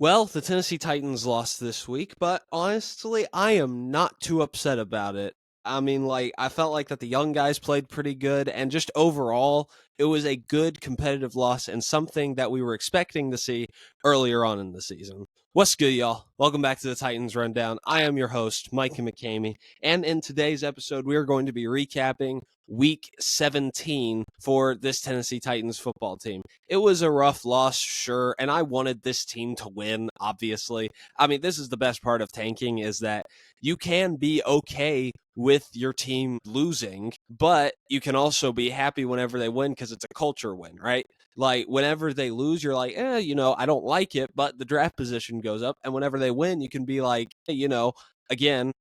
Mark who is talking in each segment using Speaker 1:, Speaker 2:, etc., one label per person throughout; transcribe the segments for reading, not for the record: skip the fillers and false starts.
Speaker 1: Well, the Tennessee Titans lost this week, but honestly, I am not too upset about it. I mean, I felt like that the young guys played pretty good, and just overall, it was a good competitive loss and something that we were expecting to see earlier on in the season. What's good, y'all? Welcome back to the Titans Rundown. I am your host, Mikey McCamey, and in today's episode, we are going to be recapping week 17 for this Tennessee Titans football team. It was a rough loss, sure, and I wanted this team to win, obviously. I mean, this is the best part of tanking is that you can be okay with your team losing, but you can also be happy whenever they win because it's a culture win, right? Like, whenever they lose, you're like, I don't like it, but the draft position goes up. And whenever they win, you can be like, hey, again,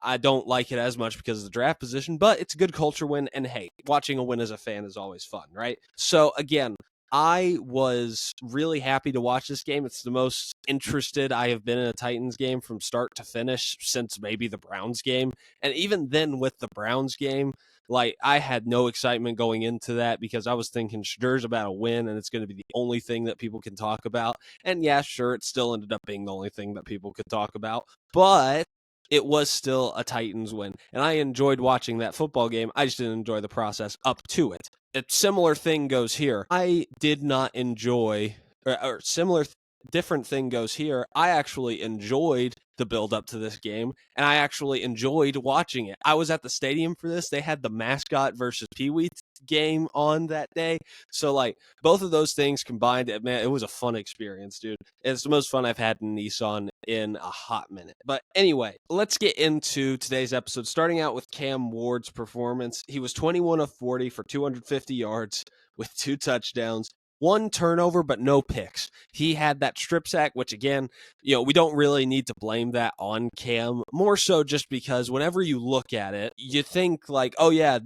Speaker 1: I don't like it as much because of the draft position, but it's a good culture win. And hey, watching a win as a fan is always fun, right? So again, I was really happy to watch this game. It's the most interested I have been in a Titans game from start to finish since maybe the Browns game. And even then with the Browns game, I had no excitement going into that because I was thinking Shadir's about a win and it's going to be the only thing that people can talk about. And yeah, sure, it still ended up being the only thing that people could talk about. But it was still a Titans win. And I enjoyed watching that football game. I just didn't enjoy the process up to it. A similar thing goes here. I did not enjoy, or similar, different thing goes here. I actually enjoyed the build up to this game, and I actually enjoyed watching it. I was at the stadium for this. They had the mascot versus Pee Wee game on that day. So, both of those things combined, man, it was a fun experience, dude. It's the most fun I've had in Nissan in a hot minute. But anyway, let's get into today's episode, starting out with Cam Ward's performance. He was 21 of 40 for 250 yards with 2 touchdowns. 1 turnover, but no picks. He had that strip sack, which again, we don't really need to blame that on Cam. More so just because whenever you look at it, you think like, oh yeah,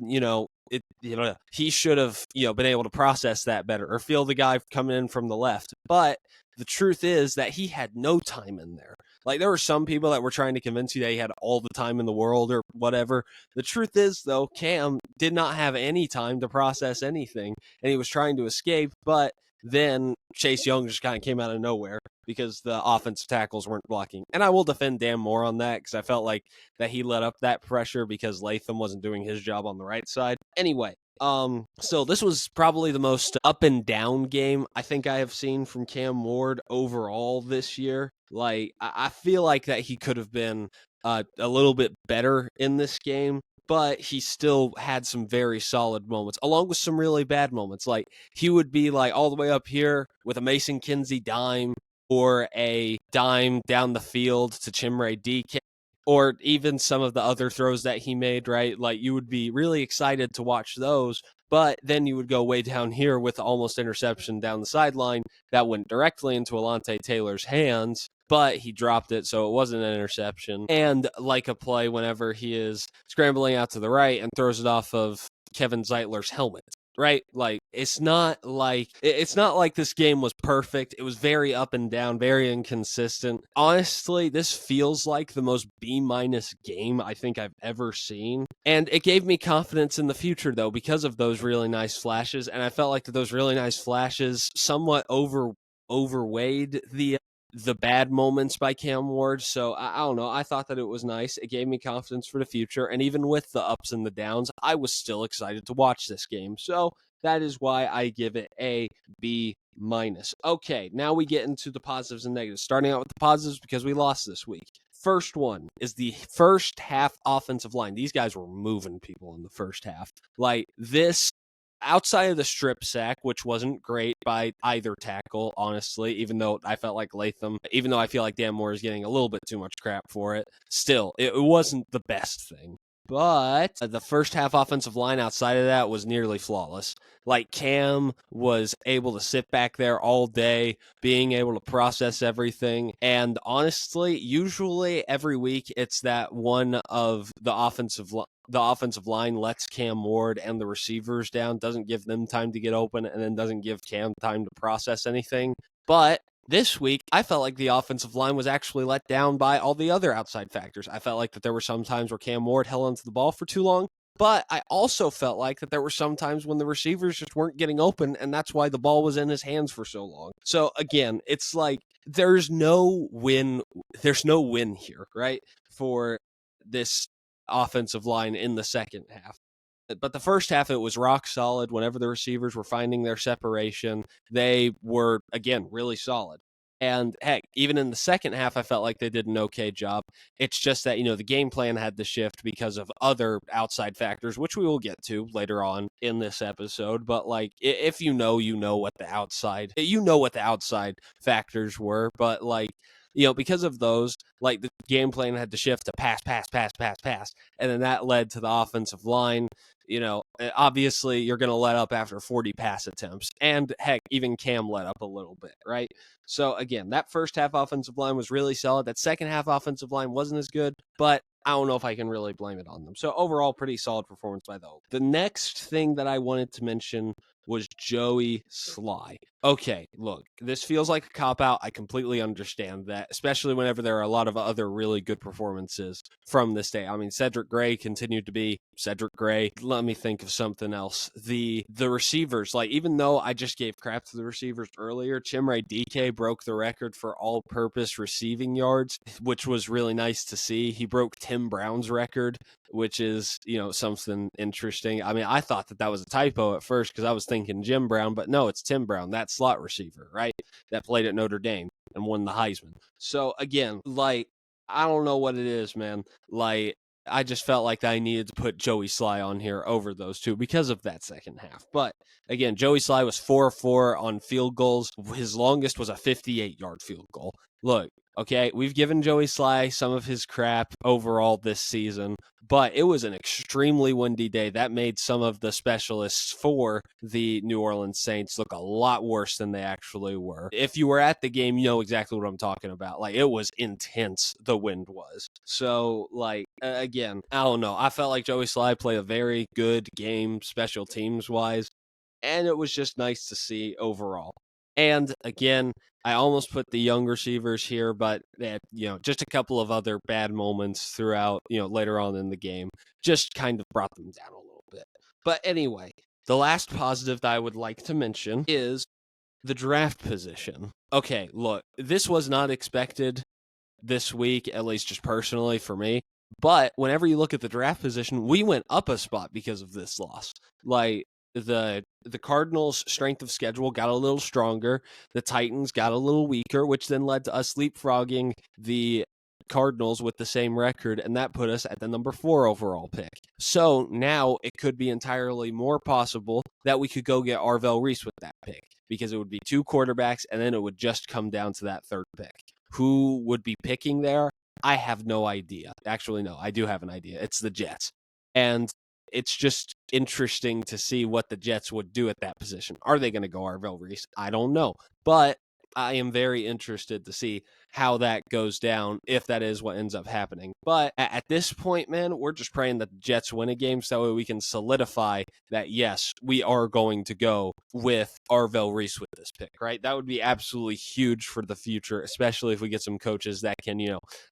Speaker 1: he should have, been able to process that better or feel the guy coming in from the left. But the truth is that he had no time in there. Like, there were some people that were trying to convince you that he had all the time in the world or whatever. The truth is, though, Cam did not have any time to process anything, and he was trying to escape, but then Chase Young just kind of came out of nowhere because the offensive tackles weren't blocking. And I will defend Dan Moore on that because I felt like that he let up that pressure because Latham wasn't doing his job on the right side. Anyway, so this was probably the most up and down game I think I have seen from Cam Ward overall this year. I feel like that he could have been a little bit better in this game, but he still had some very solid moments, along with some really bad moments. Like, he would be like all the way up here with a Mason Kinsey dime or a dime down the field to Chimere DK, or even some of the other throws that he made, right? Like, you would be really excited to watch those, but then you would go way down here with almost interception down the sideline that went directly into Alontae Taylor's hands, but he dropped it, so it wasn't an interception. And like a play whenever he is scrambling out to the right and throws it off of Kevin Zeitler's helmet. Right? Like, it's not like this game was perfect. It was very up and down, very inconsistent. Honestly, this feels like the most B- game I think I've ever seen. And it gave me confidence in the future, though, because of those really nice flashes. And I felt like that those really nice flashes somewhat overweighed the bad moments by Cam Ward. So I don't know. I thought that it was nice. It gave me confidence for the future. And even with the ups and the downs, I was still excited to watch this game. So that is why I give it a B-. Okay, now we get into the positives and negatives. Starting out with the positives because we lost this week. First one is the first half offensive line. These guys were moving people in the first half. Like, this, outside of the strip sack, which wasn't great by either tackle, honestly, even though I felt like even though I feel like Dan Moore is getting a little bit too much crap for it, still, it wasn't the best thing. But the first half offensive line outside of that was nearly flawless. Like, Cam was able to sit back there all day, being able to process everything. And honestly, usually every week it's that one of the offensive line lets Cam Ward and the receivers down, doesn't give them time to get open, and then doesn't give Cam time to process anything. But this week, I felt like the offensive line was actually let down by all the other outside factors. I felt like that there were some times where Cam Ward held onto the ball for too long, But I also felt like that there were some times when the receivers just weren't getting open, and that's why the ball was in his hands for so long. So again, it's like there's no win here, right? For this offensive line in the second half. But the first half, it was rock solid. Whenever the receivers were finding their separation, they were, again, really solid. And heck, even in the second half, I felt like they did an okay job. It's just that, the game plan had to shift because of other outside factors, which we will get to later on in this episode. But like, if you know what the outside factors were. But like, because of those, like the game plan had to shift to pass, pass, pass, pass, pass. And then that led to the offensive line. Obviously you're going to let up after 40 pass attempts. And heck, even Cam let up a little bit, right? So again, that first half offensive line was really solid. That second half offensive line wasn't as good, but I don't know if I can really blame it on them. So overall, pretty solid performance by the Oaks. The next thing that I wanted to mention was Joey Slye. Okay, look, this feels like a cop-out. I completely understand that, especially whenever there are a lot of other really good performances from this day. I mean, Cedric Gray continued to be Cedric Gray. Let me think of something else. The receivers, like, even though I just gave crap to the receivers earlier, Chimere Dike broke the record for all-purpose receiving yards, which was really nice to see. He broke Tim Brown's record, which is, something interesting. I mean, I thought that was a typo at first because I was thinking Jim Brown, but no, it's Tim Brown, that slot receiver, right? That played at Notre Dame and won the Heisman. So again, like, I don't know what it is, man. Like, I just felt like I needed to put Joey Slye on here over those two because of that second half. But again, Joey Slye was 4-4 on field goals. His longest was a 58-yard field goal. Look, okay, we've given Joey Slye some of his crap overall this season, but it was an extremely windy day. That made some of the specialists for the New Orleans Saints look a lot worse than they actually were. If you were at the game, you know exactly what I'm talking about. Like, it was intense, the wind was. So, like, again, I don't know. I felt like Joey Slye played a very good game, special teams-wise, and it was just nice to see overall. And again, I almost put the young receivers here, but just a couple of other bad moments throughout, later on in the game just kind of brought them down a little bit. But anyway, the last positive that I would like to mention is the draft position. Okay, look, this was not expected this week, at least just personally for me. But whenever you look at the draft position, we went up a spot because of this loss. Like, the Cardinals' strength of schedule got a little stronger. The Titans got a little weaker, which then led to us leapfrogging the Cardinals with the same record, and that put us at the number 4 overall pick. So now it could be entirely more possible that we could go get Arvell Reese with that pick, because it would be 2 quarterbacks, and then it would just come down to that 3rd pick. Who would be picking there? I have no idea. Actually, no, I do have an idea. It's the Jets. And it's just interesting to see what the Jets would do at that position. Are they going to go Arvell Reese? I don't know. But I am very interested to see how that goes down, if that is what ends up happening. But at this point, man, we're just praying that the Jets win a game so that way we can solidify that, yes, we are going to go with Arvell Reese with this pick, right? That would be absolutely huge for the future, especially if we get some coaches that can,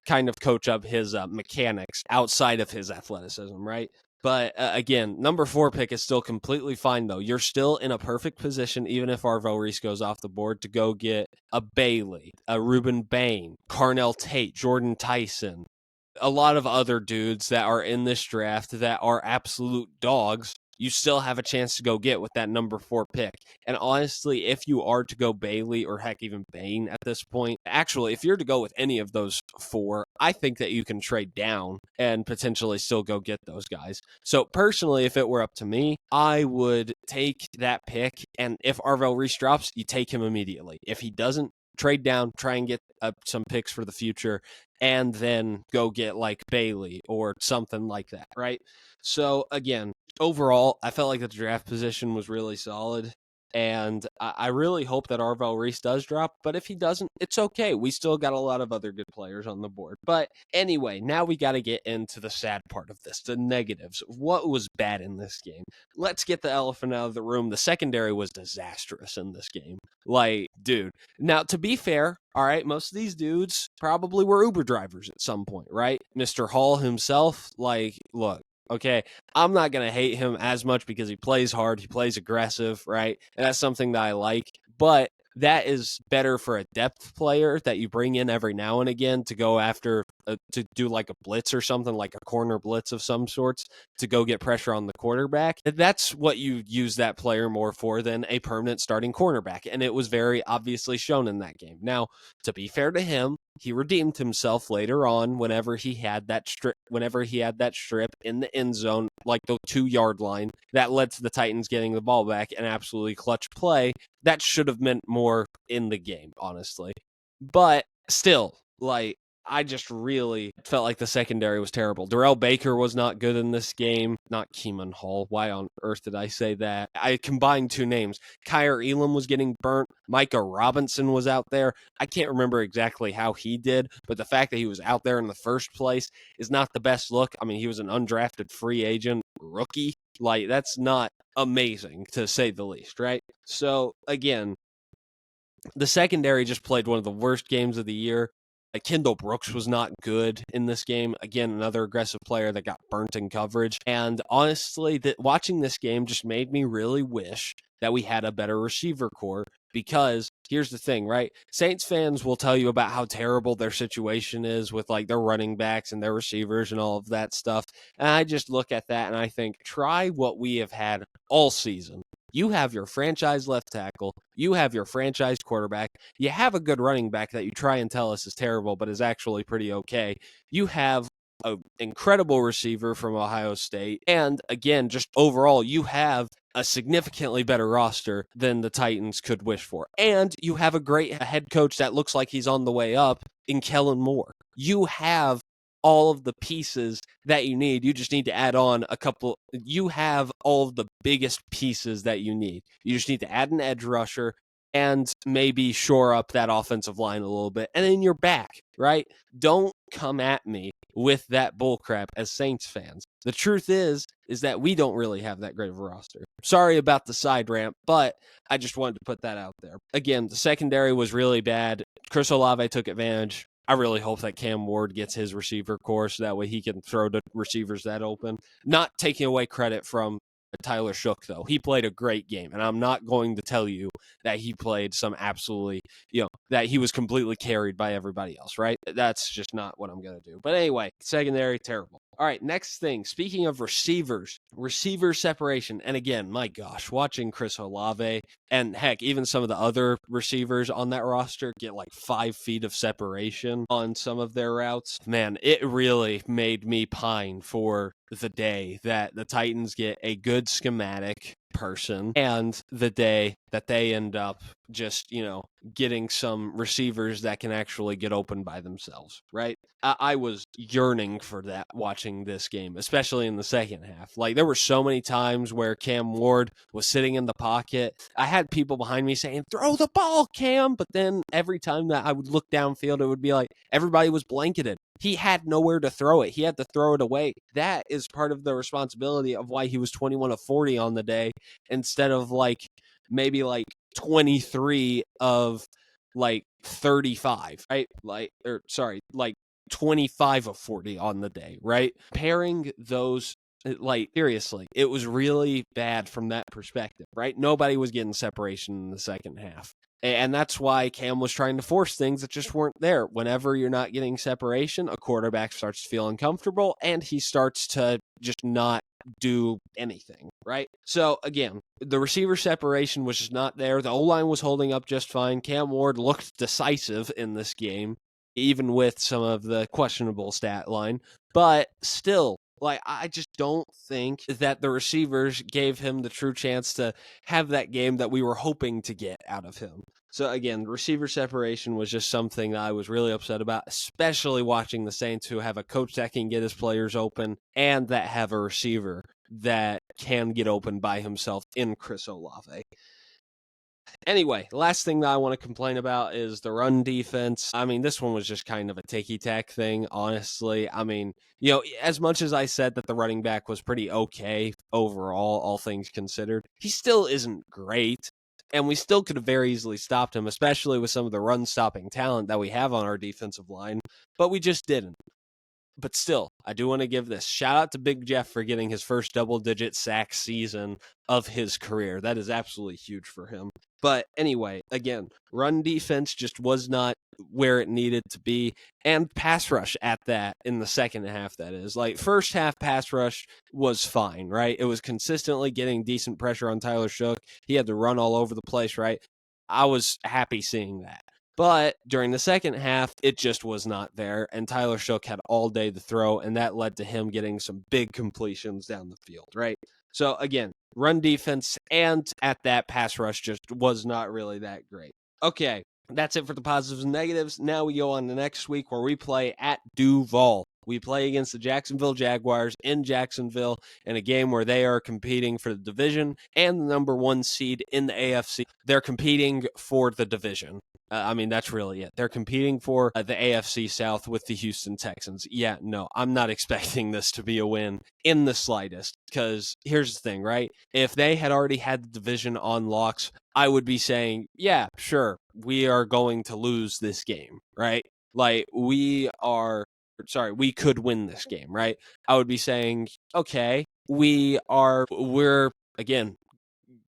Speaker 1: kind of coach up his mechanics outside of his athleticism, right? But again, number 4 pick is still completely fine, though. You're still in a perfect position, even if Arvell Reese goes off the board, to go get a Bailey, a Ruben Bain, Carnell Tate, Jordan Tyson, a lot of other dudes that are in this draft that are absolute dogs. You still have a chance to go get with that number 4 pick. And honestly, if you are to go Bailey or heck, even Bain at this point, actually, if you're to go with any of those 4, I think that you can trade down and potentially still go get those guys. So personally, if it were up to me, I would take that pick. And if Arvell Reese drops, you take him immediately. If he doesn't, trade down, try and get some picks for the future, and then go get like Bailey or something like that, right? So again, overall, I felt like the draft position was really solid, and I really hope that Arvell Reese does drop, but if he doesn't, it's okay. We still got a lot of other good players on the board. But anyway, now we got to get into the sad part of this, the negatives. What was bad in this game? Let's get the elephant out of the room. The secondary was disastrous in this game. Like, dude. Now, to be fair, all right, most of these dudes probably were Uber drivers at some point, right? Mr. Hall himself, like, look, Okay, I'm not going to hate him as much because he plays hard, he plays aggressive, right? And that's something that I like. But that is better for a depth player that you bring in every now and again to go after, to do like a blitz or something, like a corner blitz of some sorts, to go get pressure on the quarterback. That's what you use that player more for than a permanent starting cornerback. And it was very obviously shown in that game. Now, to be fair to him, he redeemed himself later on whenever he had that strip in the end zone, like the 2-yard line, that led to the Titans getting the ball back, an absolutely clutch play that should have meant more in the game, honestly. But still, like, I just really felt like the secondary was terrible. Darrell Baker was not good in this game. Not Keeman Hall. Why on earth did I say that? I combined two names. Kyer Elam was getting burnt. Micah Robinson was out there. I can't remember exactly how he did, but the fact that he was out there in the first place is not the best look. I mean, he was an undrafted free agent rookie. Like, that's not amazing, to say the least, right? So, again, the secondary just played one of the worst games of the year. Kendall Brooks was not good in this game. Again, another aggressive player that got burnt in coverage. And honestly, watching this game just made me really wish that we had a better receiver core, because here's the thing, right? Saints fans will tell you about how terrible their situation is with like their running backs and their receivers and all of that stuff. And I just look at that and I think, try what we have had all season. You have your franchise left tackle. You have your franchise quarterback. You have a good running back that you try and tell us is terrible, but is actually pretty okay. You have an incredible receiver from Ohio State. And again, just overall, you have a significantly better roster than the Titans could wish for. And you have a great head coach that looks like he's on the way up in Kellen Moore. You have all of the pieces that you need. You just need to add on a couple. You have all of the biggest pieces that you need. You just need to add an edge rusher and maybe shore up that offensive line a little bit. And then you're back, right? Don't come at me with that bullcrap as Saints fans. The truth is that we don't really have that great of a roster. Sorry about the side ramp, but I just wanted to put that out there. Again, the secondary was really bad. Chris Olave took advantage. I really hope that Cam Ward gets his receiver core so that way he can throw to receivers that open. Not taking away credit from Tyler Shook, though. He played a great game, and I'm not going to tell you that he played some absolutely, that he was completely carried by everybody else, right? That's just not what I'm going to do. But anyway, secondary, terrible. All right, next thing. Speaking of receivers, receiver separation. And again, my gosh, watching Chris Olave and heck, even some of the other receivers on that roster get like 5 feet of separation on some of their routes. Man, it really made me pine for the day that the Titans get a good schematic person and the day that they end up just, getting some receivers that can actually get open by themselves, right? I was yearning for that watching this game, especially in the second half. Like, there were so many times where Cam Ward was sitting in the pocket. I had people behind me saying, throw the ball, Cam. But then every time that I would look downfield, it would be like everybody was blanketed. He had nowhere to throw it. He had to throw it away. That is part of the responsibility of why he was 21 of 40 on the day instead of maybe 23 of 35, right? 25 of 40 on the day, right? Pairing those, seriously, it was really bad from that perspective, right? Nobody was getting separation in the second half. And that's why Cam was trying to force things that just weren't there. Whenever you're not getting separation, a quarterback starts to feel uncomfortable and he starts to just not do anything, right? So again, the receiver separation was just not there. The O-line was holding up just fine. Cam Ward looked decisive in this game, even with some of the questionable stat line. But still, I just don't think that the receivers gave him the true chance to have that game that we were hoping to get out of him. So again, receiver separation was just something that I was really upset about, especially watching the Saints, who have a coach that can get his players open and that have a receiver that can get open by himself in Chris Olave. Anyway, last thing that I want to complain about is the run defense. I mean, this one was just kind of a ticky-tack thing, honestly. I mean, as much as I said that the running back was pretty okay overall, all things considered, he still isn't great. And we still could have very easily stopped him, especially with some of the run-stopping talent that we have on our defensive line, but we just didn't. But still, I do want to give this shout out to Big Jeff for getting his first double-digit sack season of his career. That is absolutely huge for him. But anyway, again, run defense just was not where it needed to be, and pass rush at that in the second half, that is. Like, first half pass rush was fine, right? It was consistently getting decent pressure on Tyler Shough. He had to run all over the place, right? I was happy seeing that. But during the second half, it just was not there, and Tyler Shough had all day to throw, and that led to him getting some big completions down the field, right? So again, run defense and at that pass rush just was not really that great. Okay, that's it for the positives and negatives. Now we go on to next week where we play at Duval. We play against the Jacksonville Jaguars in Jacksonville in a game where they are competing for the division and the number 1 seed in the AFC. They're competing for the division. I mean, that's really it. They're competing for the AFC South with the Houston Texans. Yeah, no, I'm not expecting this to be a win in the slightest, because here's the thing, right? If they had already had the division on locks, I would be saying, yeah, sure, we are going to lose this game, right? Like, we could win this game, right? I would be saying, okay, we're, again,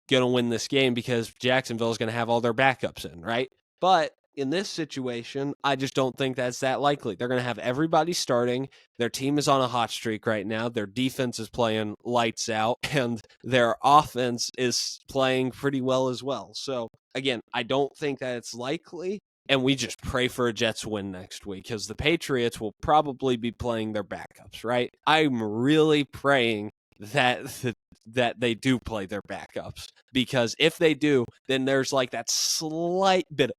Speaker 1: going to win this game because Jacksonville is going to have all their backups in, right? But in this situation, I just don't think that's that likely. They're going to have everybody starting. Their team is on a hot streak right now. Their defense is playing lights out, and their offense is playing pretty well as well. So, again, I don't think that it's likely, and we just pray for a Jets win next week because the Patriots will probably be playing their backups, right? I'm really praying that they do play their backups, because if they do, then there's like that slight bit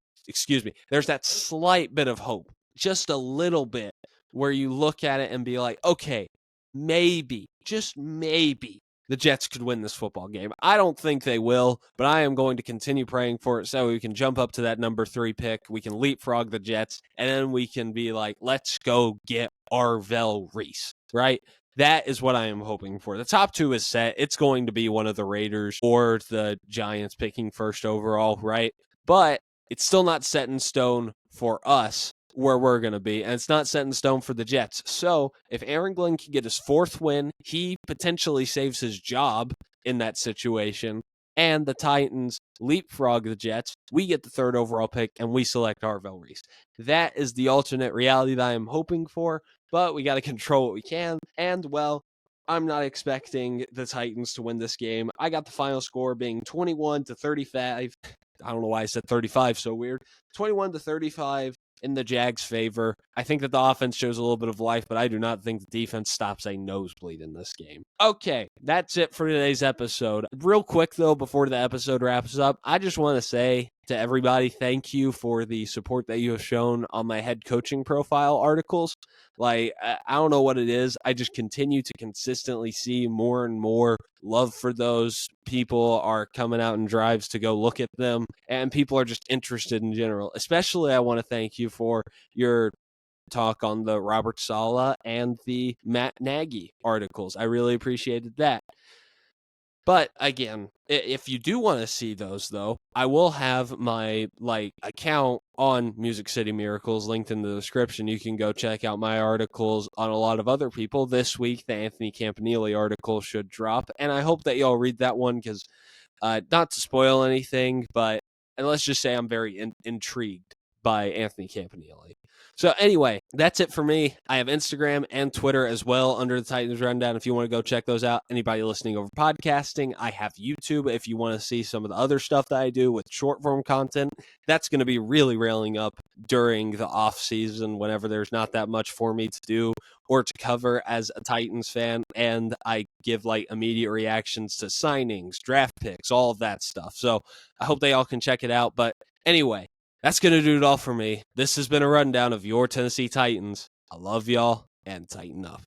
Speaker 1: of hope, just a little bit, where you look at it and be like, okay, maybe, just maybe, the Jets could win this football game. I don't think they will, but I am going to continue praying for it so we can jump up to that number 3 pick. We can leapfrog the Jets, and then we can be like, let's go get Arvell Reese, right? That is what I am hoping for. The top 2 is set. It's going to be one of the Raiders or the Giants picking first overall, right? But it's still not set in stone for us where we're going to be, and it's not set in stone for the Jets. So if Aaron Glenn can get his 4th win, he potentially saves his job in that situation, and the Titans leapfrog the Jets, we get the 3rd overall pick, and we select Arvell Reese. That is the alternate reality that I am hoping for, but we got to control what we can, and, well, I'm not expecting the Titans to win this game. I got the final score being 21-35. I don't know why I said 35, so weird. 21-35 in the Jags' favor. I think that the offense shows a little bit of life, but I do not think the defense stops a nosebleed in this game. Okay, that's it for today's episode. Real quick, though, before the episode wraps up, I just want to say to everybody, thank you for the support that you have shown on my head coaching profile articles. Like, I don't know what it is. I just continue to consistently see more and more love for those. People are coming out in drives to go look at them, and people are just interested in general. Especially, I want to thank you for your talk on the Robert Saleh and the Matt Nagy articles. I really appreciated that. But again, if you do want to see those, though, I will have my account on Music City Miracles linked in the description. You can go check out my articles on a lot of other people. This week, the Anthony Campanile article should drop, and I hope that y'all read that one because, not to spoil anything, but and let's just say I'm very intrigued by Anthony Campanile. So anyway, that's it for me. I have Instagram and Twitter as well under the Titans Rundown if you want to go check those out. Anybody listening over podcasting, I have YouTube if you want to see some of the other stuff that I do with short form content. That's going to be really railing up during the off season whenever there's not that much for me to do or to cover as a Titans fan, and I give immediate reactions to signings, draft picks, all of that stuff. So I hope they all can check it out. But anyway, that's going to do it all for me. This has been a rundown of your Tennessee Titans. I love y'all, and tighten up.